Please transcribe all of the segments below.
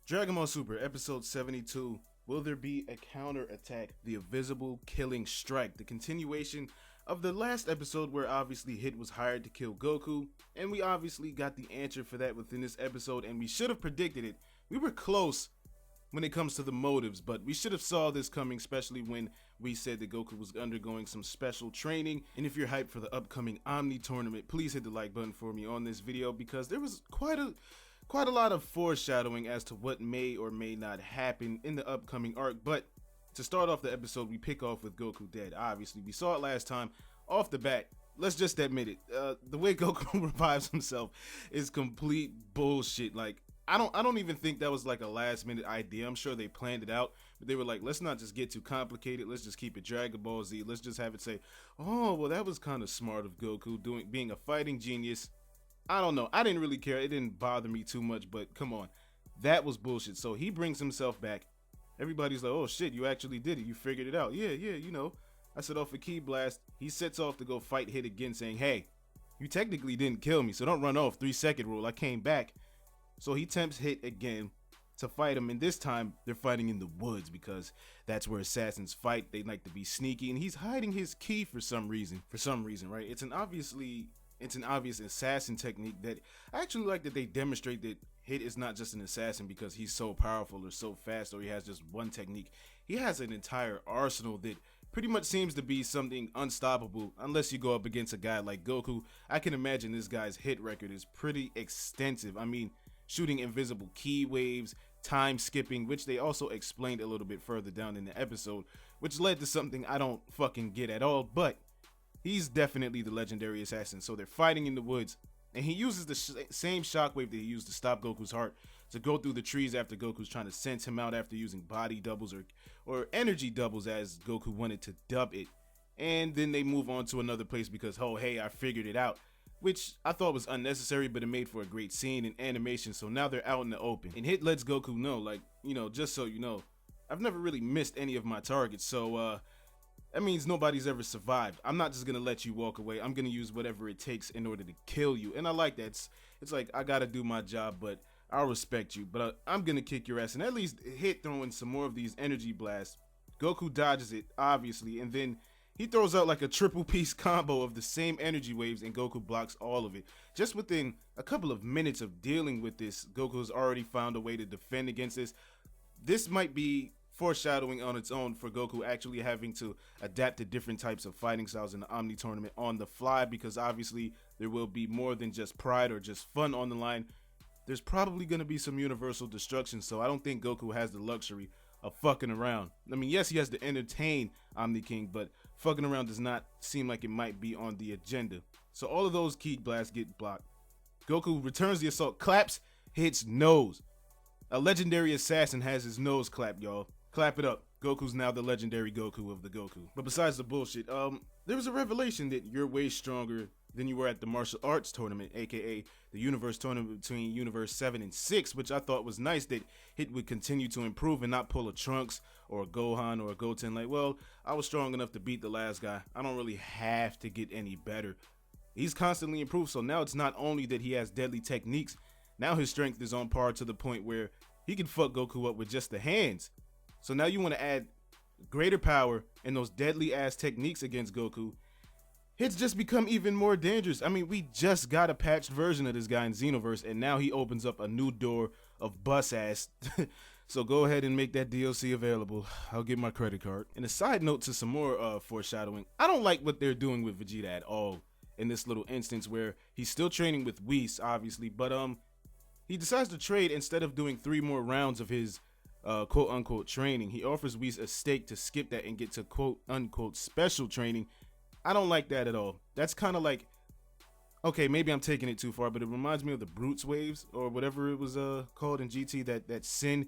Dragon Ball Super, episode 72. Will there be a counterattack? The Invisible Killing Strike. The continuation of the last episode where obviously Hit was hired to kill Goku. And we obviously got the answer for that within this episode, and we should have predicted it. We were close when it comes to the motives, but we should have saw this coming, especially when we said that Goku was undergoing some special training. And if you're hyped for the upcoming Omni tournament, please hit the like button for me on this video, because there was quite a lot of foreshadowing as to what may or may not happen in the upcoming arc. But to start off the episode, we pick off with Goku dead. Obviously, we saw it last time. Off the bat, let's just admit it. The way Goku revives himself is complete bullshit. Like, I don't even think that was like a last minute idea. I'm sure they planned it out, but they were like, let's not just get too complicated. Let's just keep it Dragon Ball Z. Let's just have it say, oh, well, that was kind of smart of Goku being a fighting genius. I don't know. I didn't really care. It didn't bother me too much, but come on. That was bullshit. So he brings himself back. Everybody's like, oh shit, you actually did it. You figured it out. Yeah, you know. I set off a Ki blast. He sets off to go fight Hit again, saying, hey, you technically didn't kill me, so don't run off. 3-second rule. I came back. So he tempts Hit again to fight him, and this time they're fighting in the woods because that's where assassins fight. They like to be sneaky, and he's hiding his Ki for some reason, right? It's an obvious assassin technique that I actually like, that they demonstrate that Hit is not just an assassin because he's so powerful or so fast, or he has just one technique. He has an entire arsenal that pretty much seems to be something unstoppable unless you go up against a guy like Goku. I can imagine this guy's hit record is pretty extensive. I mean, shooting invisible Ki waves, time skipping, which they also explained a little bit further down in the episode, which led to something I don't fucking get at all, but he's definitely the legendary assassin. So they're fighting in the woods, and he uses the same shockwave that he used to stop Goku's heart to go through the trees after Goku's trying to sense him out after using body doubles or energy doubles, as Goku wanted to dub it. And then they move on to another place because, oh hey, I figured it out, which I thought was unnecessary, but it made for a great scene and animation. So now they're out in the open, and Hit lets Goku know, like, you know, just so you know, I've never really missed any of my targets, so that means nobody's ever survived. I'm not just gonna let you walk away. I'm gonna use whatever it takes in order to kill you. And I like that. It's like, I gotta do my job, but I'll respect you. But I'm gonna kick your ass. And at least Hit throwing some more of these energy blasts. Goku dodges it, obviously, and then he throws out like a triple piece combo of the same energy waves, and Goku blocks all of it. Just within a couple of minutes of dealing with this, Goku's already found a way to defend against this. This might be foreshadowing on its own for Goku actually having to adapt to different types of fighting styles in the Omni tournament on the fly, because obviously there will be more than just pride or just fun on the line. There's probably going to be some universal destruction, so I don't think Goku has the luxury of fucking around. I mean, yes, he has to entertain Omni King, but fucking around does not seem like it might be on the agenda. So all of those Ki blasts get blocked. Goku returns the assault, claps, hits nose. A legendary assassin has his nose clapped, y'all. Clap it up. Goku's now the legendary Goku of the Goku. But besides the bullshit, there was a revelation that you're way stronger than you were at the martial arts tournament, aka the universe tournament between universe 7 and 6, which I thought was nice, that Hit would continue to improve and not pull a Trunks or a Gohan or a Goten like, well, I was strong enough to beat the last guy. I don't really have to get any better. He's constantly improved, so now it's not only that he has deadly techniques, now his strength is on par to the point where he can fuck Goku up with just the hands. So now you want to add greater power and those deadly ass techniques against Goku. It's just become even more dangerous. I mean, we just got a patched version of this guy in Xenoverse, and now he opens up a new door of bus ass. So go ahead and make that DLC available. I'll get my credit card. And a side note to some more foreshadowing, I don't like what they're doing with Vegeta at all in this little instance where he's still training with Whis, obviously, but he decides to trade. Instead of doing 3 more rounds of his quote unquote training, he offers Whis a stake to skip that and get to quote unquote special training. I don't like that at all. That's kind of like, okay, maybe I'm taking it too far, but it reminds me of the Brutes waves or whatever it was called in GT, that sin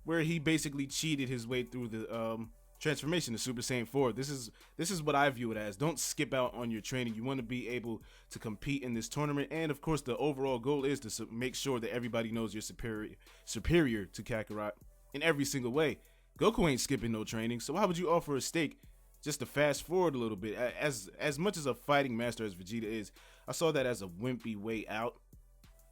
where he basically cheated his way through the transformation to Super Saiyan 4. This is what I view it as. Don't skip out on your training. You want to be able to compete in this tournament, and of course the overall goal is to make sure that everybody knows you're superior to Kakarot in every single way. Goku ain't skipping no training, so why would you offer a stake just to fast forward a little bit? As much as a fighting master as Vegeta is, I saw that as a wimpy way out,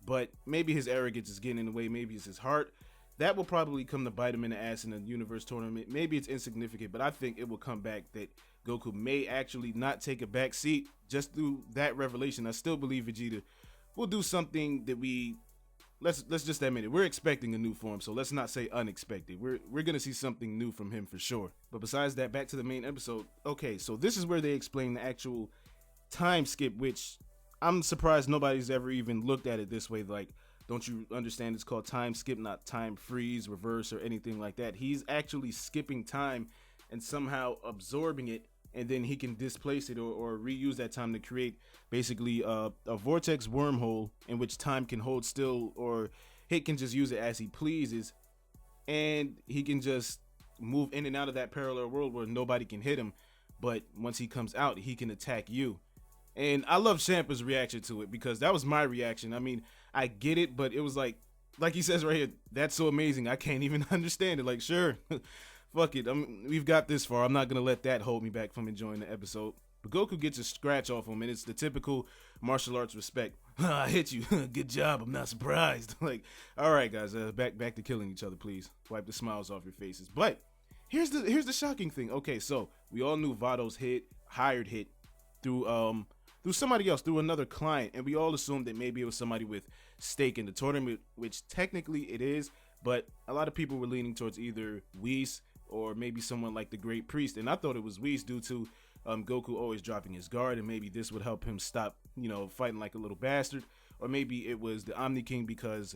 but maybe his arrogance is getting in the way, maybe it's his heart. that will probably come to bite him in the ass in the universe tournament. Maybe it's insignificant, but I think it will come back that Goku may actually not take a back seat just through that revelation. I still believe Vegeta will do something that let's just admit it. We're expecting a new form, so let's not say unexpected. We're gonna see something new from him for sure. But besides that, back to the main episode. Okay, so this is where they explain the actual time skip, which I'm surprised nobody's ever even looked at it this way. Like, don't you understand? It's called time skip, not time freeze, reverse, or anything like that. He's actually skipping time and somehow absorbing it, and then he can displace it or reuse that time to create basically a vortex wormhole in which time can hold still, or Hit can just use it as he pleases, and he can just move in and out of that parallel world where nobody can hit him. But once he comes out, he can attack you. And I love Champa's reaction to it, because that was my reaction. I mean, I get it, but it was like he says right here, that's so amazing, I can't even understand it. Like, sure, fuck it, we've got this far. I'm not gonna let that hold me back from enjoying the episode. But Goku gets a scratch off him, and it's the typical martial arts respect. I hit you, good job, I'm not surprised. Like, all right, guys, back to killing each other, please. Wipe the smiles off your faces. But here's the shocking thing. Okay, so we all knew Vado's hired Hit through somebody else, through another client, and we all assumed that maybe it was somebody with stake in the tournament, which technically it is, but a lot of people were leaning towards either Whis or maybe someone like the Great Priest, and I thought it was Whis due to Goku always dropping his guard, and maybe this would help him stop, fighting like a little bastard. Or maybe it was the Omni King, because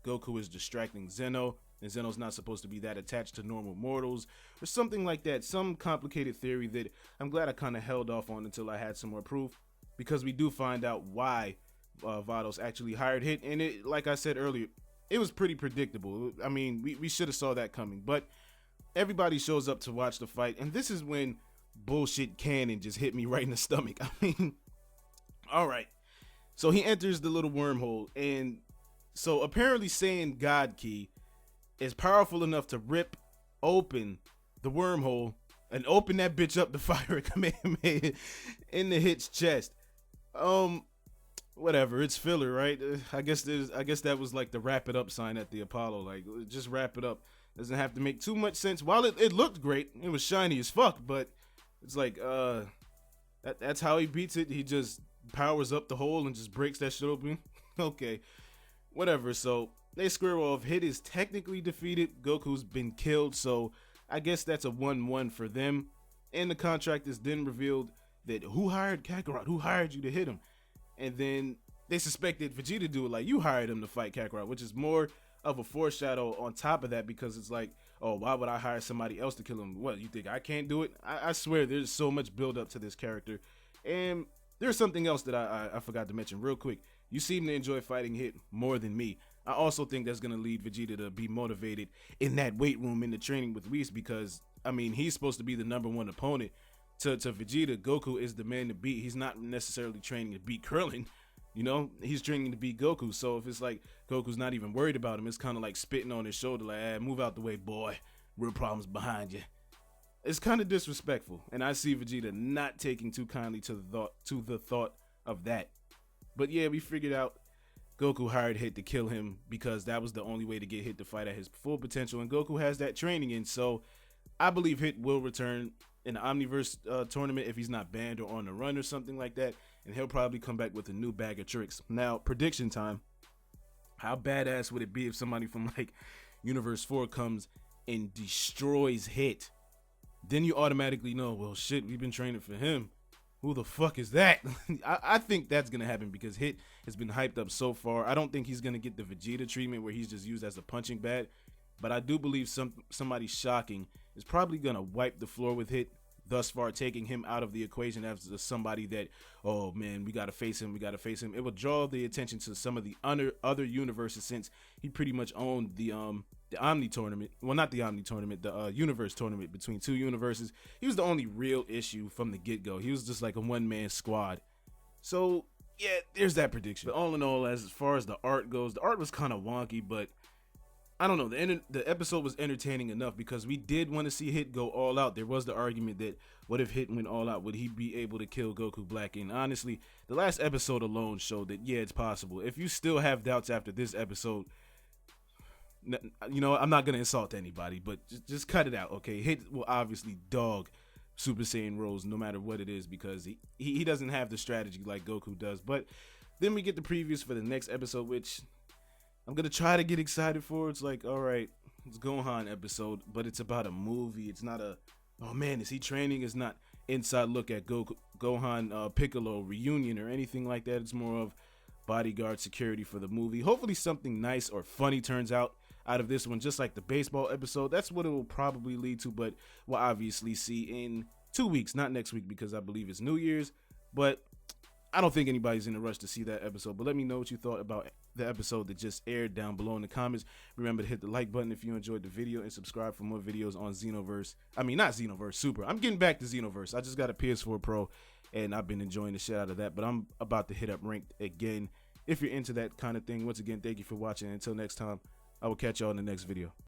Goku is distracting Zeno, and Zeno's not supposed to be that attached to normal mortals, or something like that. Some complicated theory that I'm glad I kind of held off on until I had some more proof, because we do find out why Vados actually hired Hit, and it, like I said earlier, it was pretty predictable. I mean, we should have saw that coming, but everybody shows up to watch the fight, and this is when bullshit cannon just hit me right in the stomach. I mean, all right, so he enters the little wormhole, and so apparently saying God Key is powerful enough to rip open the wormhole and open that bitch up to fire a Kamehameha in the Hit's chest. Whatever, it's filler, right? I guess that was like the wrap it up sign at the Apollo. Like, just wrap it up. Doesn't have to make too much sense. While it looked great, it was shiny as fuck, but it's like that's how he beats it. He just powers up the hole and just breaks that shit open. Okay, whatever. So they square off. Hit is technically defeated. Goku's been killed, so I guess that's a 1-1 for them. And the contract is then revealed that who hired Kakarot? Who hired you to hit him? And then they suspected Vegeta to do it, like, you hired him to fight Kakarot, which is more of a foreshadow on top of that, because it's like, oh, why would I hire somebody else to kill him? What, you think I can't do it? I swear there's so much build up to this character. And there's something else that I forgot to mention real quick. You seem to enjoy fighting Hit more than me. I also think that's going to lead Vegeta to be motivated in that weight room in the training with Whis, because, I mean, he's supposed to be the #1 opponent to Vegeta. Goku is the man to beat. He's not necessarily training to beat Krillin, he's training to beat Goku. So if it's like Goku's not even worried about him, it's kind of like spitting on his shoulder, like, move out the way, boy, real problems behind you. It's kind of disrespectful, and I see Vegeta not taking too kindly to the thought of that. But yeah, we figured out Goku hired Hit to kill him because that was the only way to get Hit to fight at his full potential, and Goku has that training in. So I believe Hit will return in the Omniverse tournament if he's not banned or on the run or something like that, and he'll probably come back with a new bag of tricks. Now, prediction time. How badass would it be if somebody from like Universe 4 comes and destroys Hit? Then you automatically know, well, shit, we've been training for him. Who the fuck is that? I think that's going to happen because Hit has been hyped up so far. I don't think he's going to get the Vegeta treatment where he's just used as a punching bag. But I do believe somebody shocking is probably going to wipe the floor with Hit, thus far taking him out of the equation as somebody that, oh man, we got to face him. It will draw the attention to some of the other universes, since he pretty much owned the Omni tournament. Well, not the Omni tournament, the Universe tournament between two universes. He was the only real issue from the get-go. He was just like a one-man squad. So yeah, there's that prediction. But all in all, as far as the art goes, the art was kind of wonky, but I don't know. The episode was entertaining enough because we did want to see Hit go all out. There was the argument that what if Hit went all out? Would he be able to kill Goku Black? And honestly, the last episode alone showed that, yeah, it's possible. If you still have doubts after this episode, You know, I'm not gonna insult anybody, but just cut it out, okay? Hit will obviously dog Super Saiyan Rose no matter what it is, because he doesn't have the strategy like Goku does. But then we get the previews for the next episode, which I'm gonna try to get excited for. It's like, all right, it's Gohan episode, but it's about a movie. It's not a, oh man, is he training? It's not inside look at Gohan Piccolo reunion or anything like that. It's more of bodyguard security for the movie. Hopefully something nice or funny turns out of this one, just like the baseball episode. That's what it will probably lead to, but we'll obviously see in 2 weeks, not next week, because I believe it's New Year's. But I don't think anybody's in a rush to see that episode. But let me know what you thought about the episode that just aired down below in the comments. Remember to hit the like button if you enjoyed the video, and subscribe for more videos on Xenoverse. I mean, not Xenoverse, Super. I'm getting back to Xenoverse. I just got a PS4 Pro, and I've been enjoying the shit out of that. But I'm about to hit up Ranked again. If you're into that kind of thing, once again, thank you for watching. Until next time, I will catch y'all in the next video.